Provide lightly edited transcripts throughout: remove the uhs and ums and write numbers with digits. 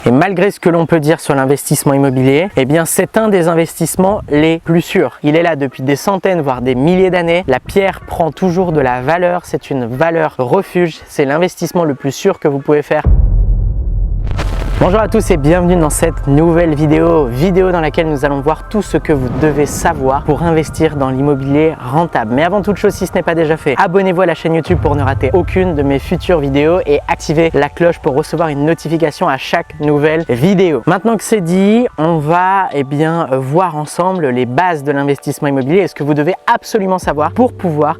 Et malgré ce que l'on peut dire sur l'investissement immobilier, eh bien c'est un des investissements les plus sûrs. Il est là depuis des centaines voire des milliers d'années. La pierre prend toujours de la valeur, c'est une valeur refuge, c'est l'investissement le plus sûr que vous pouvez faire. Bonjour à tous et bienvenue dans cette nouvelle vidéo dans laquelle nous allons voir tout ce que vous devez savoir pour investir dans l'immobilier rentable. Mais avant toute chose, si ce n'est pas déjà fait, abonnez-vous à la chaîne YouTube pour ne rater aucune de mes futures vidéos et activez la cloche pour recevoir une notification à chaque nouvelle vidéo. Maintenant que c'est dit, on va voir ensemble les bases de l'investissement immobilier et ce que vous devez absolument savoir pour pouvoir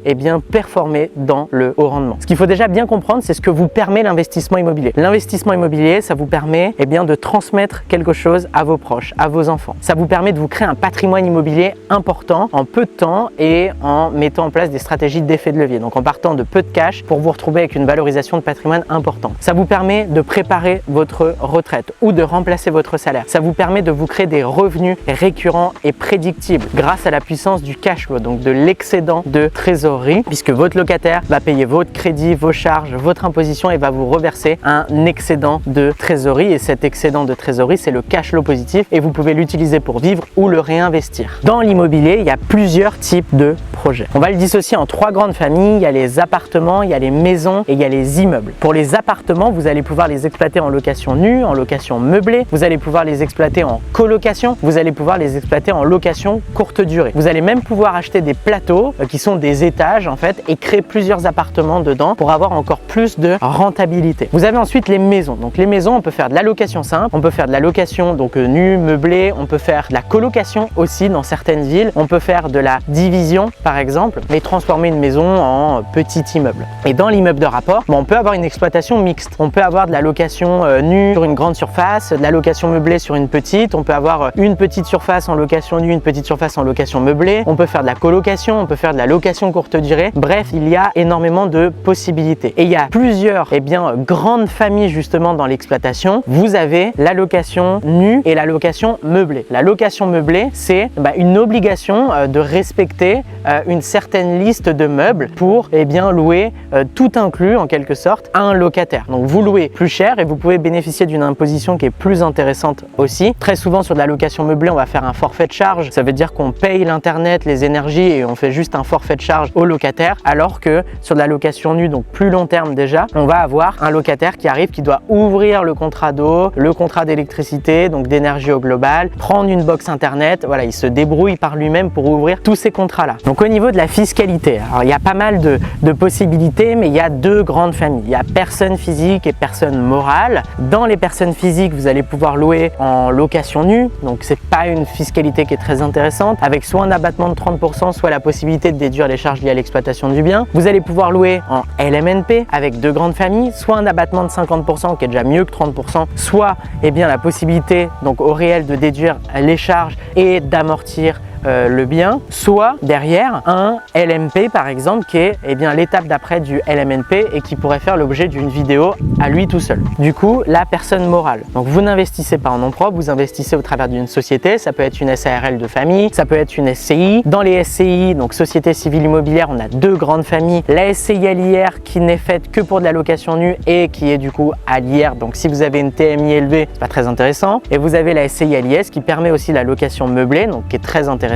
performer dans le haut rendement. Ce qu'il faut déjà bien comprendre, c'est ce que vous permet l'investissement immobilier. L'investissement immobilier, ça vous permet de transmettre quelque chose à vos proches, à vos enfants. Ça vous permet de vous créer un patrimoine immobilier important en peu de temps et en mettant en place des stratégies d'effet de levier. Donc en partant de peu de cash pour vous retrouver avec une valorisation de patrimoine importante. Ça vous permet de préparer votre retraite ou de remplacer votre salaire. Ça vous permet de vous créer des revenus récurrents et prédictibles grâce à la puissance du cash flow, donc de l'excédent de trésorerie, puisque votre locataire va payer votre crédit, vos charges, votre imposition et va vous reverser un excédent de trésorerie. Et cet excédent de trésorerie, c'est le cash flow positif et vous pouvez l'utiliser pour vivre ou le réinvestir. Dans l'immobilier, il y a plusieurs types de projets. On va le dissocier en trois grandes familles. Il y a les appartements, il y a les maisons et il y a les immeubles. Pour les appartements, vous allez pouvoir les exploiter en location nue, en location meublée. Vous allez pouvoir les exploiter en colocation. Vous allez pouvoir les exploiter en location courte durée. Vous allez même pouvoir acheter des plateaux qui sont des étages en fait et créer plusieurs appartements dedans pour avoir encore plus de rentabilité. Vous avez ensuite les maisons. Donc les maisons, on peut faire de la location simple, on peut faire de la location nue, meublée, on peut faire de la colocation aussi dans certaines villes, on peut faire de la division par exemple et transformer une maison en petit immeuble. Et dans l'immeuble de rapport, on peut avoir une exploitation mixte. On peut avoir de la location nue sur une grande surface, de la location meublée sur une petite, on peut avoir une petite surface en location nue, une petite surface en location meublée, on peut faire de la colocation, on peut faire de la location courte durée. Bref, il y a énormément de possibilités. Et il y a plusieurs grandes familles justement dans l'exploitation. Vous avez la location nue et la location meublée. La location meublée, c'est une obligation de respecter une certaine liste de meubles pour louer tout inclus en quelque sorte à un locataire. Donc vous louez plus cher et vous pouvez bénéficier d'une imposition qui est plus intéressante aussi. Très souvent sur de la location meublée, on va faire un forfait de charge. Ça veut dire qu'on paye l'internet, les énergies et on fait juste un forfait de charge au locataire, alors que sur de la location nue, donc plus long terme déjà, on va avoir un locataire qui arrive, qui doit ouvrir le contrat d'eau, le contrat d'électricité, donc d'énergie au global, prendre une box internet, voilà, il se débrouille par lui-même pour ouvrir tous ces contrats-là. Donc au niveau de la fiscalité, alors il y a pas mal de possibilités, mais il y a deux grandes familles. Il y a personnes physiques et personnes morales. Dans les personnes physiques, vous allez pouvoir louer en location nue, donc c'est pas une fiscalité qui est très intéressante, avec soit un abattement de 30%, soit la possibilité de déduire les charges liées à l'exploitation du bien. Vous allez pouvoir louer en LMNP avec deux grandes familles, soit un abattement de 50%, qui est déjà mieux que 30%, soit la possibilité donc au réel de déduire les charges et d'amortir le bien, soit derrière un LMP par exemple qui est l'étape d'après du LMNP et qui pourrait faire l'objet d'une vidéo à lui tout seul. Du coup, la personne morale. Donc vous n'investissez pas en nom propre, vous investissez au travers d'une société, ça peut être une SARL de famille, ça peut être une SCI. Dans les SCI, donc Société Civile Immobilière, on a deux grandes familles. La SCI à l'IR qui n'est faite que pour de la location nue et qui est du coup à l'IR. Donc si vous avez une TMI élevée, c'est pas très intéressant. Et vous avez la SCI à l'IS qui permet aussi la location meublée, donc qui est très intéressante.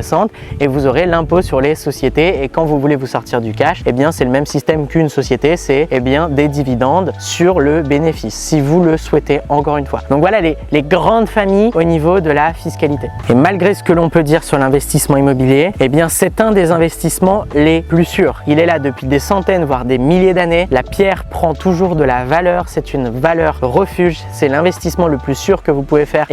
Et vous aurez l'impôt sur les sociétés et quand vous voulez vous sortir du cash, c'est le même système qu'une société, c'est des dividendes sur le bénéfice si vous le souhaitez, encore une fois. Donc voilà les grandes familles au niveau de la fiscalité. Et malgré ce que l'on peut dire sur l'investissement immobilier, c'est un des investissements les plus sûrs. Il est là depuis des centaines voire des milliers d'années. La pierre prend toujours de la valeur, c'est une valeur refuge, c'est l'investissement le plus sûr que vous pouvez faire.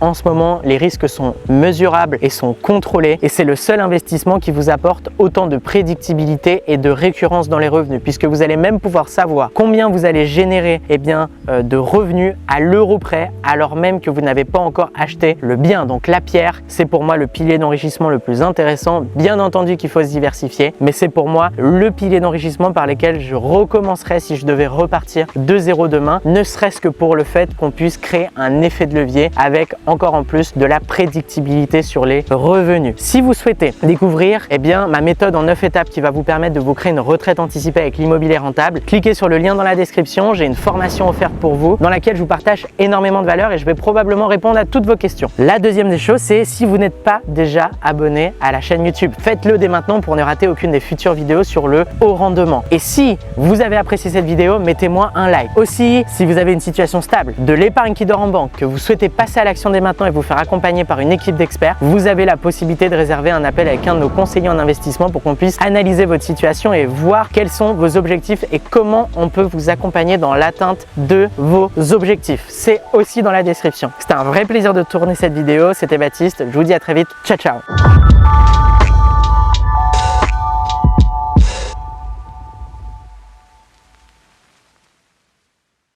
En ce moment, les risques sont mesurables et sont contrôlés. Et c'est le seul investissement qui vous apporte autant de prédictibilité et de récurrence dans les revenus, puisque vous allez même pouvoir savoir combien vous allez générer de revenus à l'euro près, alors même que vous n'avez pas encore acheté le bien. Donc la pierre, c'est pour moi le pilier d'enrichissement le plus intéressant. Bien entendu qu'il faut se diversifier, mais c'est pour moi le pilier d'enrichissement par lequel je recommencerai si je devais repartir de zéro demain, ne serait-ce que pour le fait qu'on puisse créer un effet de levier avec encore en plus de la prédictibilité sur les revenus. menu. Si vous souhaitez découvrir ma méthode en 9 étapes qui va vous permettre de vous créer une retraite anticipée avec l'immobilier rentable, cliquez sur le lien dans la description. J'ai une formation offerte pour vous dans laquelle je vous partage énormément de valeur et je vais probablement répondre à toutes vos questions. La deuxième des choses, c'est si vous n'êtes pas déjà abonné à la chaîne YouTube, faites-le dès maintenant pour ne rater aucune des futures vidéos sur le haut rendement. Et si vous avez apprécié cette vidéo, mettez-moi un like. Aussi, si vous avez une situation stable, de l'épargne qui dort en banque, que vous souhaitez passer à l'action dès maintenant et vous faire accompagner par une équipe d'experts, vous avez la possibilité de réserver un appel avec un de nos conseillers en investissement pour qu'on puisse analyser votre situation et voir quels sont vos objectifs et comment on peut vous accompagner dans l'atteinte de vos objectifs. C'est aussi dans la description. C'était un vrai plaisir de tourner cette vidéo. C'était Baptiste. Je vous dis à très vite. Ciao, ciao.